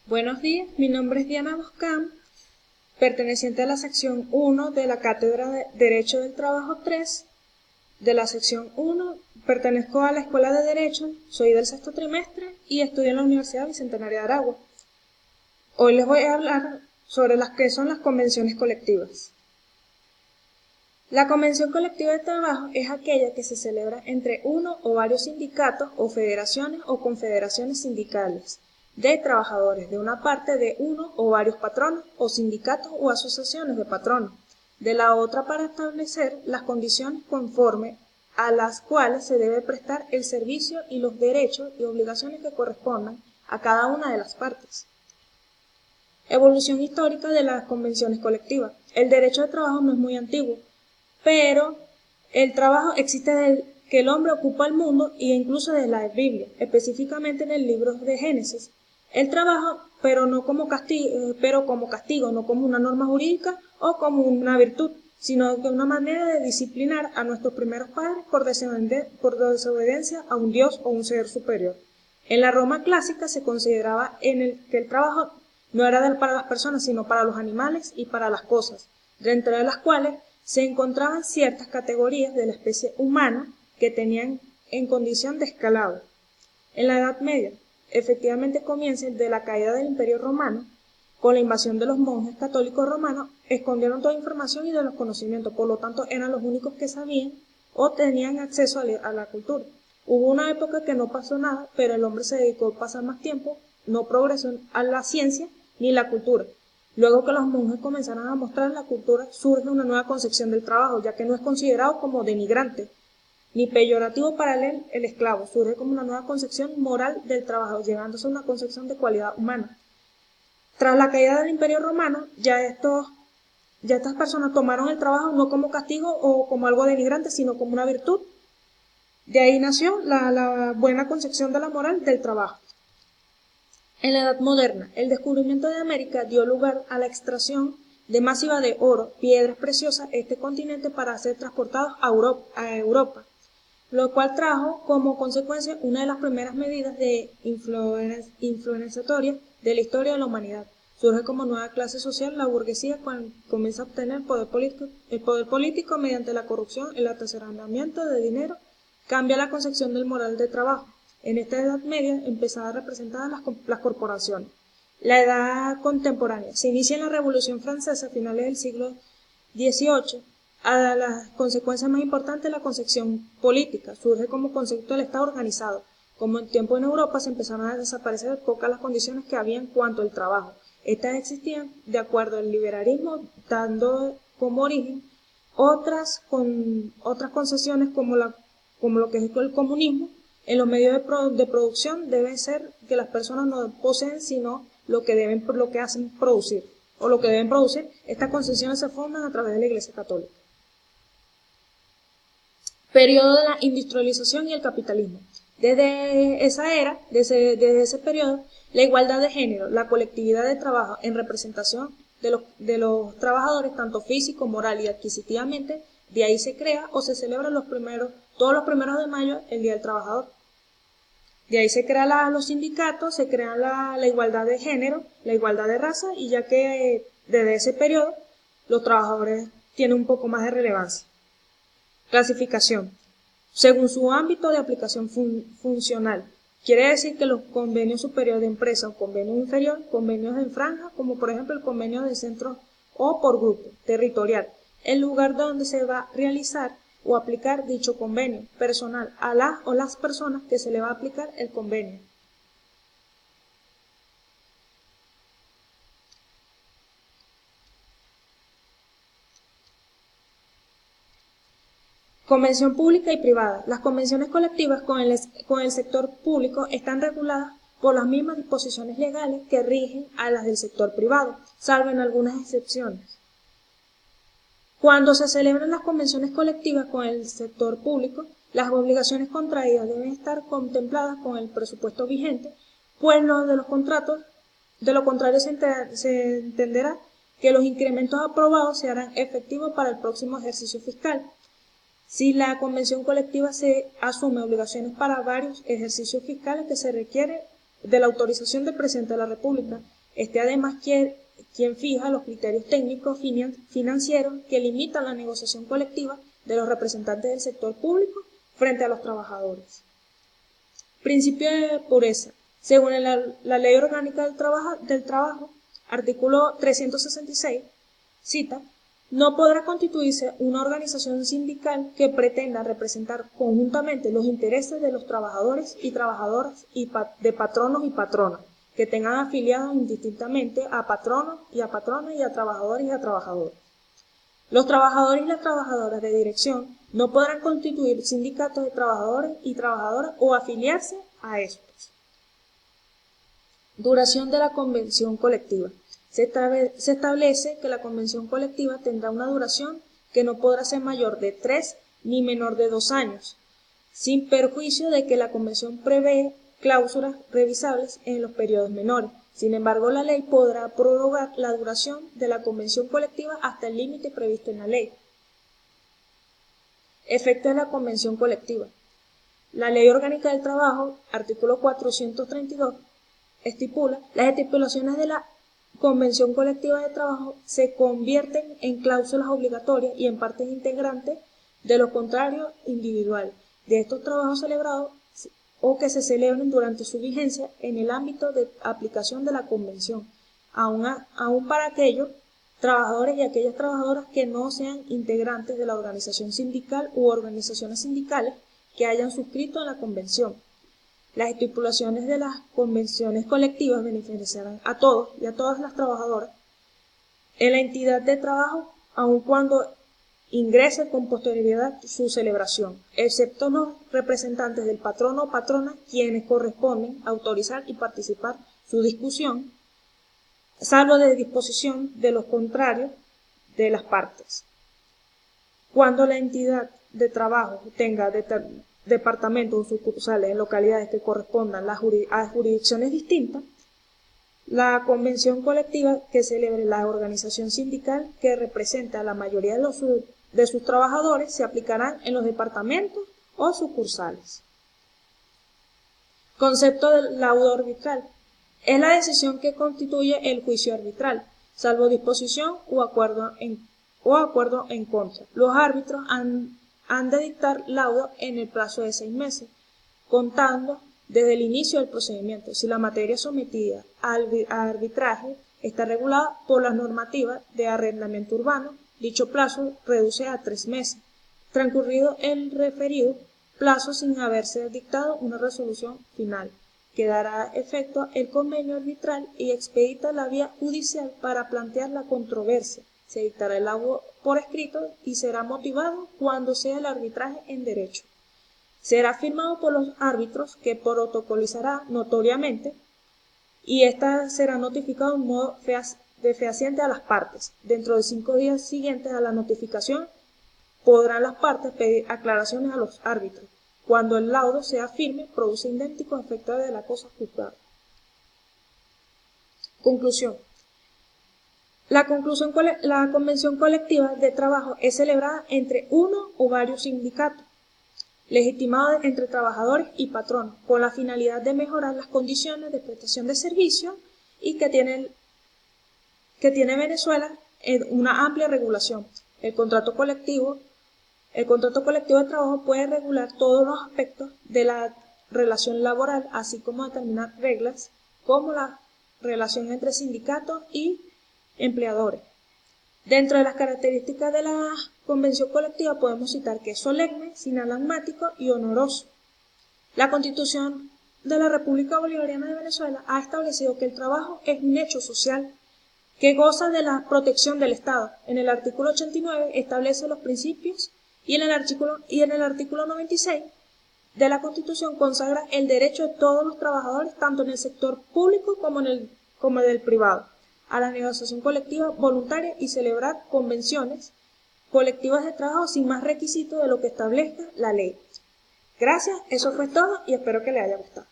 Buenos días, mi nombre es Diana Boscán, perteneciente a la sección 1 de la Cátedra de Derecho del Trabajo 3. De la sección 1, pertenezco a la Escuela de Derecho, soy del sexto trimestre y estudio en la Universidad Bicentenaria de Aragua. Hoy les voy a hablar sobre las que son las convenciones colectivas. La convención colectiva de trabajo es aquella que se celebra entre uno o varios sindicatos o federaciones o confederaciones sindicales de trabajadores de una parte de uno o varios patronos o sindicatos o asociaciones de patronos, de la otra para establecer las condiciones conforme a las cuales se debe prestar el servicio y los derechos y obligaciones que correspondan a cada una de las partes. Evolución histórica de las convenciones colectivas. El derecho de trabajo no es muy antiguo, pero el trabajo existe desde que el hombre ocupa el mundo e incluso desde la Biblia, específicamente en el libro de Génesis. El trabajo, pero como castigo, no como una norma jurídica o como una virtud, sino que una manera de disciplinar a nuestros primeros padres por desobediencia a un Dios o un ser superior. En la Roma clásica se consideraba que el trabajo no era para las personas, sino para los animales y para las cosas, dentro de las cuales se encontraban ciertas categorías de la especie humana que tenían en condición de esclavo. En la Edad Media, efectivamente comienza de la caída del Imperio Romano, con la invasión de los monjes católicos romanos, escondieron toda información y de los conocimientos, por lo tanto eran los únicos que sabían o tenían acceso a la cultura. Hubo una época que no pasó nada, pero el hombre se dedicó a pasar más tiempo, no progresó a la ciencia ni la cultura. Luego que los monjes comenzaron a mostrar la cultura, surge una nueva concepción del trabajo, ya que no es considerado como denigrante ni peyorativo para el esclavo, surge como una nueva concepción moral del trabajo, llegándose a una concepción de cualidad humana. Tras la caída del Imperio Romano, ya estas personas tomaron el trabajo no como castigo o como algo denigrante, sino como una virtud. De ahí nació la buena concepción de la moral del trabajo. En la Edad Moderna, el descubrimiento de América dio lugar a la extracción de masiva de oro, piedras preciosas, este continente para ser transportados a Europa, lo cual trajo como consecuencia una de las primeras medidas de influenciatorias de la historia de la humanidad. Surge como nueva clase social la burguesía cuando comienza a obtener el poder político mediante la corrupción, el atesoramiento de dinero, cambia la concepción del moral de trabajo. En esta Edad Media empezaban a representar las corporaciones. La Edad Contemporánea se inicia en la Revolución Francesa a finales del siglo XVIII. A las consecuencias más importantes de la concepción política, surge como concepto del Estado organizado. Como en tiempo en Europa se empezaron a desaparecer pocas las condiciones que había en cuanto al trabajo. Estas existían de acuerdo al liberalismo, dando como origen otras concesiones como lo que es el comunismo. En los medios de producción debe ser que las personas no poseen sino lo que hacen producir o lo que deben producir. Estas concesiones se forman a través de la Iglesia Católica. Periodo de la industrialización y el capitalismo. Desde esa era, desde ese periodo, la igualdad de género, la colectividad de trabajo en representación de los trabajadores, tanto físico, moral y adquisitivamente, de ahí se crea o se celebra todos los primeros de mayo, el Día del Trabajador. De ahí se crean los sindicatos, se crea la igualdad de género, la igualdad de raza, y ya que desde ese periodo los trabajadores tienen un poco más de relevancia. Clasificación. Según su ámbito de aplicación funcional. Quiere decir que los convenios superiores de empresa o convenios inferior, convenios en franja, como por ejemplo el convenio de centro o por grupo, territorial, el lugar donde se va a realizar o aplicar dicho convenio, personal, a las personas que se le va a aplicar el convenio. Convención pública y privada. Las convenciones colectivas con el sector público están reguladas por las mismas disposiciones legales que rigen a las del sector privado, salvo en algunas excepciones. Cuando se celebran las convenciones colectivas con el sector público, las obligaciones contraídas deben estar contempladas con el presupuesto vigente, pues de lo contrario se entenderá que los incrementos aprobados se harán efectivos para el próximo ejercicio fiscal. Si la convención colectiva se asume obligaciones para varios ejercicios fiscales que se requiere de la autorización del Presidente de la República. Además quien fija los criterios técnicos financieros que limitan la negociación colectiva de los representantes del sector público frente a los trabajadores. Principio de pureza. Según la Ley Orgánica del Trabajo, artículo 366, cita: no podrá constituirse una organización sindical que pretenda representar conjuntamente los intereses de los trabajadores y trabajadoras y de patronos y patronas, que tengan afiliados indistintamente a patronos y a patronas y a trabajadores y a trabajadoras. Los trabajadores y las trabajadoras de dirección no podrán constituir sindicatos de trabajadores y trabajadoras o afiliarse a estos. Duración de la convención colectiva. Se establece que la convención colectiva tendrá una duración que no podrá ser mayor de 3 ni menor de 2 años, sin perjuicio de que la convención prevé cláusulas revisables en los periodos menores. Sin embargo, la ley podrá prorrogar la duración de la convención colectiva hasta el límite previsto en la ley. Efecto de la convención colectiva. La Ley Orgánica del Trabajo, artículo 432, estipula: las estipulaciones de la Convención Colectiva de Trabajo se convierten en cláusulas obligatorias y en partes integrantes de los contrarios individuales de estos trabajos celebrados o que se celebren durante su vigencia en el ámbito de aplicación de la Convención, aun para aquellos trabajadores y aquellas trabajadoras que no sean integrantes de la organización sindical u organizaciones sindicales que hayan suscrito en la Convención. Las estipulaciones de las convenciones colectivas beneficiarán a todos y a todas las trabajadoras en la entidad de trabajo, aun cuando ingrese con posterioridad su celebración, excepto los representantes del patrono o patrona, quienes corresponden autorizar y participar su discusión, salvo de disposición de los contrarios de las partes. Cuando la entidad de trabajo tenga departamentos o sucursales en localidades que correspondan a jurisdicciones distintas, la convención colectiva que celebre la organización sindical que represente a la mayoría de sus trabajadores se aplicarán en los departamentos o sucursales. Concepto del laudo arbitral. Es la decisión que constituye el juicio arbitral, salvo disposición o acuerdo en contra. Los árbitros han de dictar laudo en el plazo de 6 meses, contando desde el inicio del procedimiento, si la materia sometida a arbitraje está regulada por las normativas de arrendamiento urbano. Dicho plazo reduce a 3 meses, transcurrido el referido plazo sin haberse dictado una resolución final, que dará efecto el convenio arbitral y expedita la vía judicial para plantear la controversia. Se dictará el laudo por escrito y será motivado cuando sea el arbitraje en derecho. Será firmado por los árbitros, que protocolizará notoriamente, y ésta será notificado en modo fehaciente a las partes. Dentro de 5 días siguientes a la notificación podrán las partes pedir aclaraciones a los árbitros. Cuando el laudo sea firme, produce idénticos efectos de la cosa juzgada. Conclusión. La convención colectiva de trabajo es celebrada entre uno o varios sindicatos, legitimados entre trabajadores y patronos, con la finalidad de mejorar las condiciones de prestación de servicios y que tiene Venezuela en una amplia regulación. El contrato colectivo de trabajo puede regular todos los aspectos de la relación laboral, así como determinar reglas como la relación entre sindicatos y empleadores. Dentro de las características de la convención colectiva podemos citar que es solemne, sinalagmático y honoroso. La Constitución de la República Bolivariana de Venezuela ha establecido que el trabajo es un hecho social que goza de la protección del Estado. En el artículo 89 establece los principios y en el artículo 96 de la Constitución consagra el derecho de todos los trabajadores, tanto en el sector público como del privado, a la negociación colectiva voluntaria y celebrar convenciones colectivas de trabajo sin más requisitos de lo que establezca la ley. Gracias, eso fue todo y espero que les haya gustado.